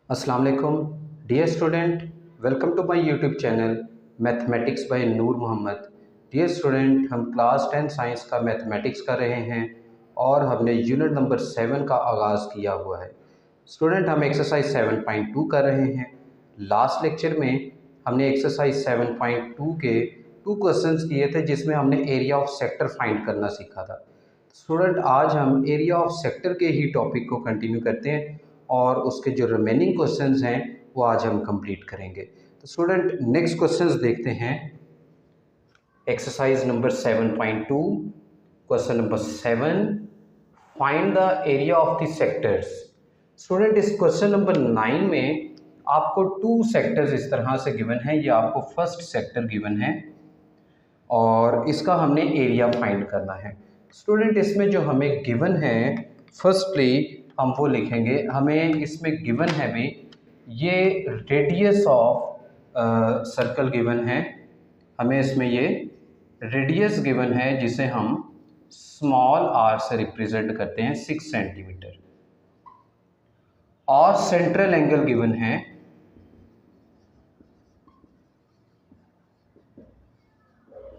अस्सलाम वालेकुम dear student, welcome to my YouTube channel mathematics by Noor Mohammad. Dear student, हम class 10 science का mathematics कर रहे हैं और हमने यूनिट नंबर 7 का आगाज़ किया हुआ है। स्टूडेंट, हम एक्सरसाइज 7.2 कर रहे हैं। लास्ट लेक्चर में हमने एक्सरसाइज 7.2 के 2 क्वेश्चंस किए थे जिसमें हमने एरिया ऑफ सेक्टर फाइंड करना सीखा था। स्टूडेंट, आज हम एरिया ऑफ सेक्टर के ही टॉपिक को कंटिन्यू करते हैं और उसके जो रिमेनिंग क्वेश्चंस हैं वो आज हम कंप्लीट करेंगे। तो स्टूडेंट, नेक्स्ट क्वेश्चंस देखते हैं। Exercise number 7.2, question number 7, find the area of the sectors. Student, इस क्वेश्चन नंबर 9 में आपको 2 सेक्टर्स इस तरह से गिवन है। ये आपको फर्स्ट सेक्टर गिवन है और इसका हमने एरिया फाइंड करना है। स्टूडेंट, इसमें जो हमें गिवन है, फर्स्टली हम वो लिखेंगे। हमें इसमें गिवन है भी ये रेडियस ऑफ सर्कल गिवन है। हमें इसमें ये रेडियस गिवन है जिसे हम स्मॉल आर से रिप्रेजेंट करते हैं 6 सेंटीमीटर, और सेंट्रल एंगल गिवन है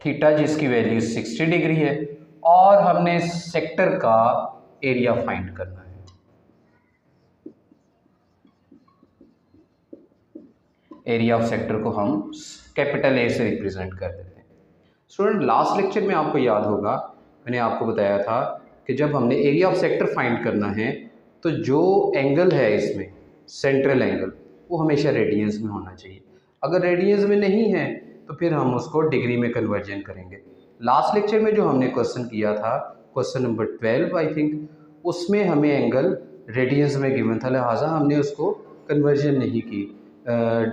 थीटा जिसकी वैल्यू 60 डिग्री है, और हमने सेक्टर का एरिया फाइंड करना है। एरिया ऑफ सेक्टर को हम कैपिटल ए से रिप्रेजेंट कर देते हैं। स्टूडेंट, लास्ट लेक्चर में आपको याद होगा मैंने आपको बताया था कि जब हमने एरिया ऑफ सेक्टर फाइंड करना है तो जो एंगल है इसमें सेंट्रल एंगल वो हमेशा रेडियंस में होना चाहिए। अगर रेडियंस में नहीं है तो फिर हम उसको डिग्री में कन्वर्जन करेंगे। लास्ट लेक्चर में जो हमने क्वेश्चन किया था, क्वेश्चन नंबर 12 आई थिंक, उसमें हमें एंगल रेडियंस में गिवन था, लिहाजा हमने उसको कन्वर्जन नहीं की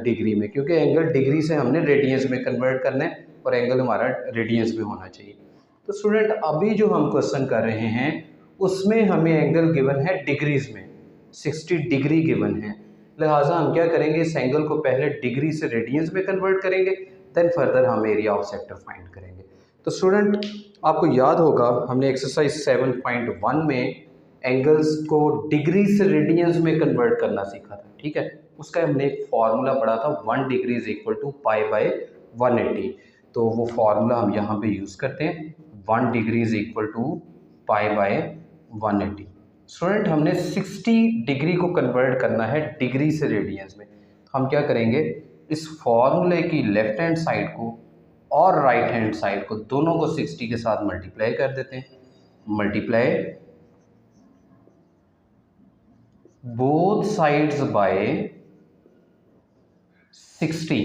डिग्री में, क्योंकि एंगल डिग्री से हमने रेडियंस में कन्वर्ट करना है और एंगल हमारा रेडियंस में होना चाहिए। तो स्टूडेंट, अभी जो हम क्वेश्चन कर रहे हैं उसमें हमें एंगल गिवन है डिग्रीज में, 60 डिग्री गिवन है। लिहाजा हम क्या करेंगे, इस एंगल को पहले डिग्री से रेडियंस में कन्वर्ट करेंगे, देन फर्दर हम एरिया ऑफ सेक्टर फाइंड करेंगे। तो स्टूडेंट, आपको याद होगा हमने एक्सरसाइज 7.1 में एंगल्स को डिग्री से रेडियंस में कन्वर्ट करना सीखा था, ठीक है। उसका हमने एक फार्मूला पढ़ा था, 1 degree is equal to pi by 180। तो वो फार्मूला हम यहाँ पे यूज़ करते हैं, 1 degree is equal to pi by 180। स्टूडेंट, हमने 60 डिग्री को कन्वर्ट करना है डिग्री से रेडियंस में। हम क्या करेंगे, इस फॉर्मूले की लेफ्ट हैंड साइड को और राइट हैंड साइड को दोनों को 60 के साथ मल्टीप्लाई कर देते हैं। Multiply both sides by 60।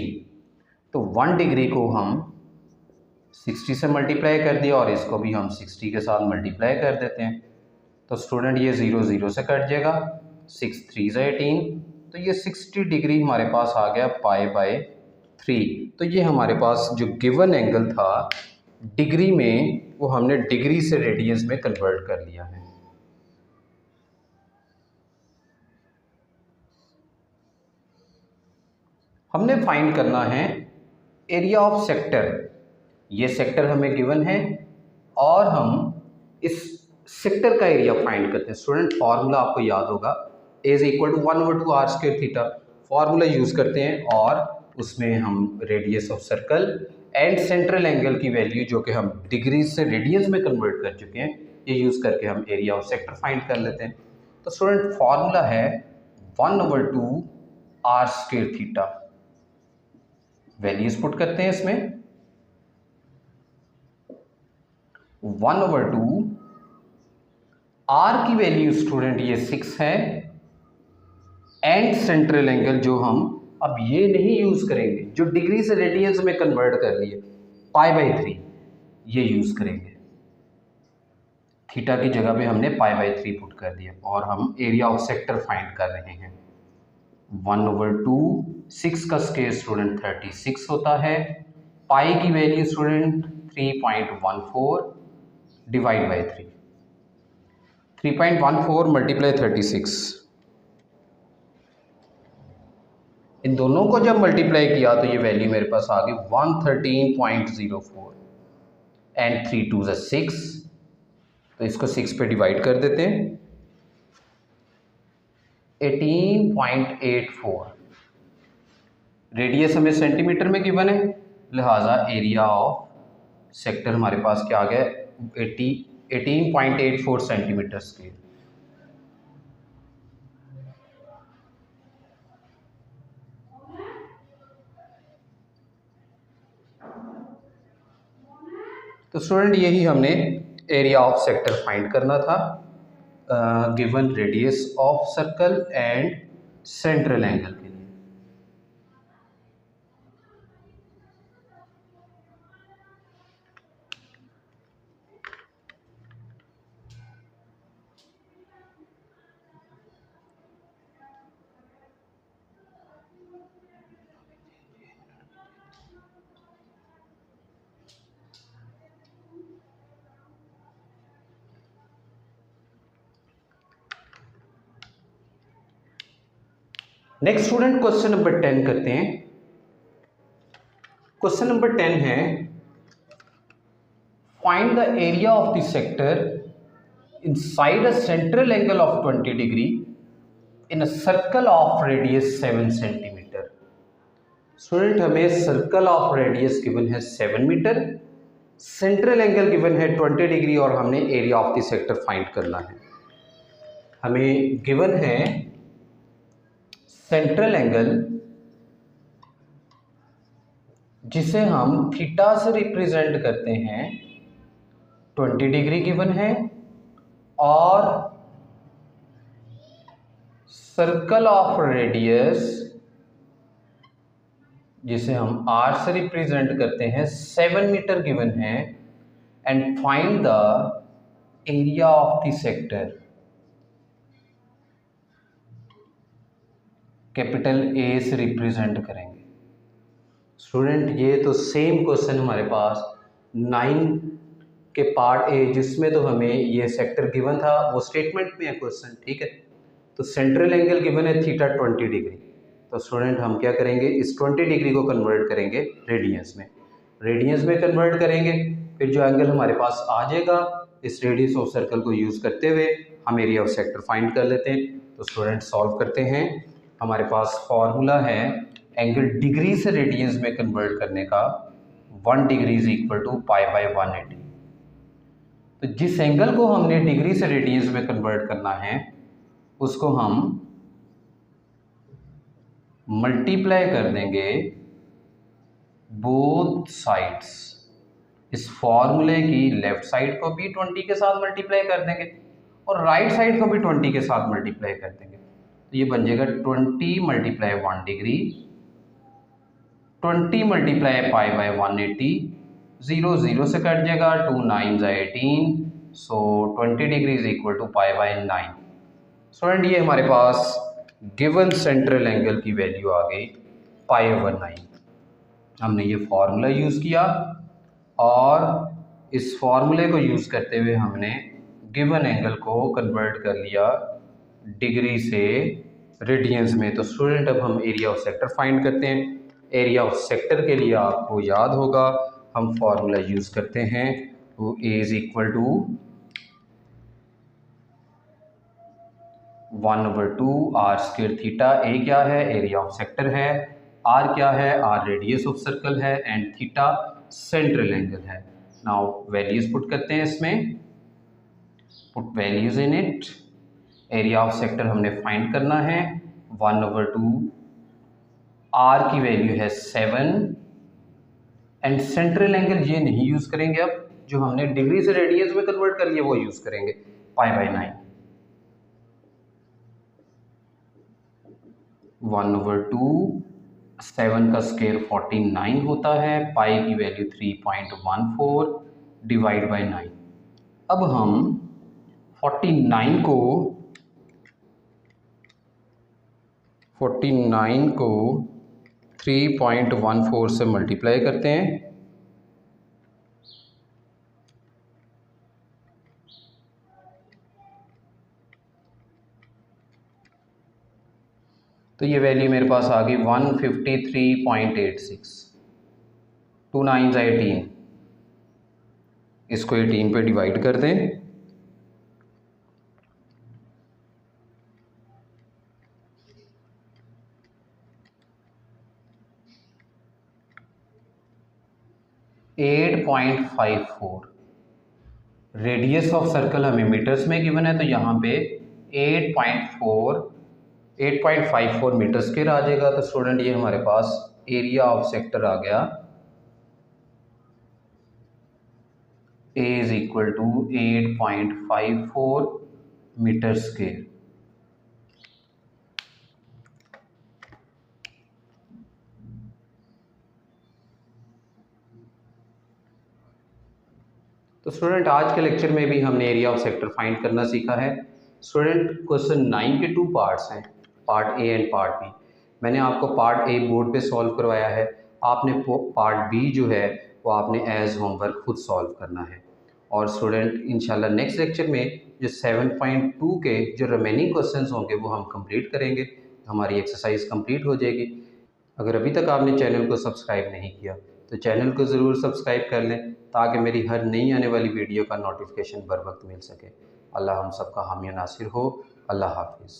तो 1 डिग्री को हम 60 से मल्टीप्लाई कर दिया और इसको भी हम 60 के साथ मल्टीप्लाई कर देते हैं। तो स्टूडेंट, ये 0 0 से कट जाएगा, 6 3 18। तो ये 60 डिग्री हमारे पास आ गया पाई बाय 3। तो ये हमारे पास जो गिवन एंगल था डिग्री में, वो हमने डिग्री से रेडियंस में कन्वर्ट कर लिया है। हमने फाइंड करना है एरिया ऑफ सेक्टर। ये सेक्टर हमें गिवन है और हम इस सेक्टर का एरिया फाइंड करते हैं। स्टूडेंट, फार्मूला आपको याद होगा, A is equal to 1/2 are square theta. Formula use करते हैं और उसमें हम radius of circle and central angle की वैल्यू जो कि हम डिग्री से रेडियंस में कन्वर्ट कर चुके हैं, ये यूज़ करके हम एरिया ऑफ सेक्टर फाइंड कर लेते हैं। तो स्टूडेंट, फार्मूला है 1/2 are square theta. Values put करते हैं इसमें, 1/2 आर की वैल्यू स्टूडेंट ये 6 है, एंड सेंट्रल एंगल जो हम अब ये नहीं यूज करेंगे, जो डिग्री से रेडियंस में कन्वर्ट कर लिए, पाई बाय 3 ये यूज करेंगे। थीटा की जगह पे हमने पाई बाय 3 पुट कर दिया और हम एरिया ऑफ सेक्टर फाइंड कर रहे हैं। 1/2, 6 का स्क्वायर स्टूडेंट 36 होता है, पाई की value student 3.14 divide by 3, 3.14 multiply 36। इन दोनों को जब मल्टीप्लाई किया तो ये वैल्यू मेरे पास आ गई 113.04 एंड 3 2 ज़ा 6। तो इसको 6 पे डिवाइड कर देते हैं। 18.84, रेडियस हमें सेंटीमीटर में गिवन है, लिहाजा एरिया ऑफ सेक्टर हमारे पास क्या आ गया, 18.84 सेंटीमीटर स्क्वायर। तो स्टूडेंट यही हमने एरिया ऑफ सेक्टर फाइंड करना था, given radius of circle and central angle के लिए। नेक्स्ट स्टूडेंट क्वेश्चन नंबर 10 करते हैं। क्वेश्चन नंबर 10 है, find the area of the sector inside a central angle of 20 degree in a circle of radius 7 centimetre. Student हमें circle of radius given है 7 metre, central angle given है 20 degree और हमने area of the sector find करना है। हमें given है central angle जिसे हम थीटा से रिप्रेजेंट करते हैं 20 डिग्री गिवन है, और सर्कल ऑफ रेडियस जिसे हम r से रिप्रेजेंट करते हैं 7 मीटर गिवन है, and find the area of the sector capital A से रिप्रेजेंट करेंगे। स्टूडेंट ये तो सेम क्वेश्चन हमारे पास 9 के पार्ट ए जिसमें तो हमें ये सेक्टर गिवन था वो स्टेटमेंट में है क्वेश्चन, ठीक है। तो सेंट्रल एंगल गिवन है थीटा 20 डिग्री, तो स्टूडेंट हम क्या करेंगे, इस 20 डिग्री को कन्वर्ट करेंगे रेडियंस में, रेडियंस में कन्वर्ट करेंगे, फिर जो एंगल हमारे पास आ जाएगा इस रेडियस ऑफ सर्कल को यूज़ करते हुए हम एरिया ऑफ सेक्टर फाइंड कर लेते हैं। तो स्टूडेंट सॉल्व करते हैं। हमारे पास फॉर्मूला है एंगल डिग्री से रेडियंस में कन्वर्ट करने का, 1 degree is equal to pi by 180। तो जिस एंगल को हमने डिग्री से रेडियंस में कन्वर्ट करना है उसको हम मल्टीप्लाई कर देंगे बोथ साइड्स। इस फॉर्मूले की लेफ्ट साइड को भी 20 के साथ मल्टीप्लाई कर देंगे और राइट साइड को भी 20 के साथ मल्टीप्लाई कर देंगे। तो ये बन जाएगा 20 multiply 1 degree, 20 multiply pi by 180, 0 0 से कट जाएगा, 2 9 18, so 20 degree is equal to pi by 9। Student ये हमारे पास गिवन सेंट्रल एंगल की वैल्यू आ गई पाई/9। हमने ये फॉर्मूला यूज़ किया और इस फॉर्मूले को यूज़ करते हुए हमने गिवन एंगल को कन्वर्ट कर लिया डिग्री से रेडियंस में। तो स्टूडेंट अब हम एरिया ऑफ सेक्टर फाइंड करते हैं। एरिया ऑफ सेक्टर के लिए आपको याद होगा हम फॉर्मूला यूज़ करते हैं, तो A is equal to 1/2 are square theta. A क्या है, एरिया ऑफ सेक्टर है, आर क्या है, आर रेडियस ऑफ सर्कल है, एंड थीटा सेंट्रल एंगल है। नाउ वैल्यूज पुट करते हैं इसमें, put values in it. Area of sector हमने फाइंड करना है, 1/2 आर की वैल्यू है 7, एंड सेंट्रल एंगल ये नहीं यूज़ करेंगे, अब जो हमने डिग्री से रेडियस में कन्वर्ट कर लिया वो यूज़ करेंगे, पाई/9। 1/2 7 का स्क्वायर 49 होता है, पाई की वैल्यू 3.14 डिवाइड बाय 9। अब हम 49 को 3.14 से मल्टीप्लाई करते हैं, तो ये वैल्यू मेरे पास आ गई 153.86। 2 9 18, इसको 18 पे डिवाइड कर दें, 8.54। रेडियस ऑफ सर्कल हमें मीटर्स में गिवन है, तो यहाँ पे 8.54 मीटर स्क्वायर आ जाएगा। तो स्टूडेंट ये हमारे पास एरिया ऑफ सेक्टर आ गया, A is equal to 8.54 metre square. तो स्टूडेंट आज के लेक्चर में भी हमने एरिया ऑफ सेक्टर फाइंड करना सीखा है। स्टूडेंट क्वेश्चन 9 के 2 पार्ट्स हैं, part A and part B. मैंने आपको पार्ट ए बोर्ड पे सॉल्व करवाया है, आपने पार्ट बी जो है वो आपने एज होमवर्क खुद सॉल्व करना है। और स्टूडेंट इंशाल्लाह नेक्स्ट लेक्चर में जो 7.2 के जो रिमेनिंग क्वेश्चंस होंगे वो हम कंप्लीट करेंगे, हमारी एक्सरसाइज कंप्लीट हो जाएगी। अगर अभी तक आपने चैनल को सब्सक्राइब नहीं किया तो चैनल को ज़रूर सब्सक्राइब कर लें, ताकि मेरी हर नई आने वाली वीडियो का नोटिफिकेशन बर वक्त मिल सके। अल्लाह हम सबका हामी नासिर हो। अल्लाह हाफिज़।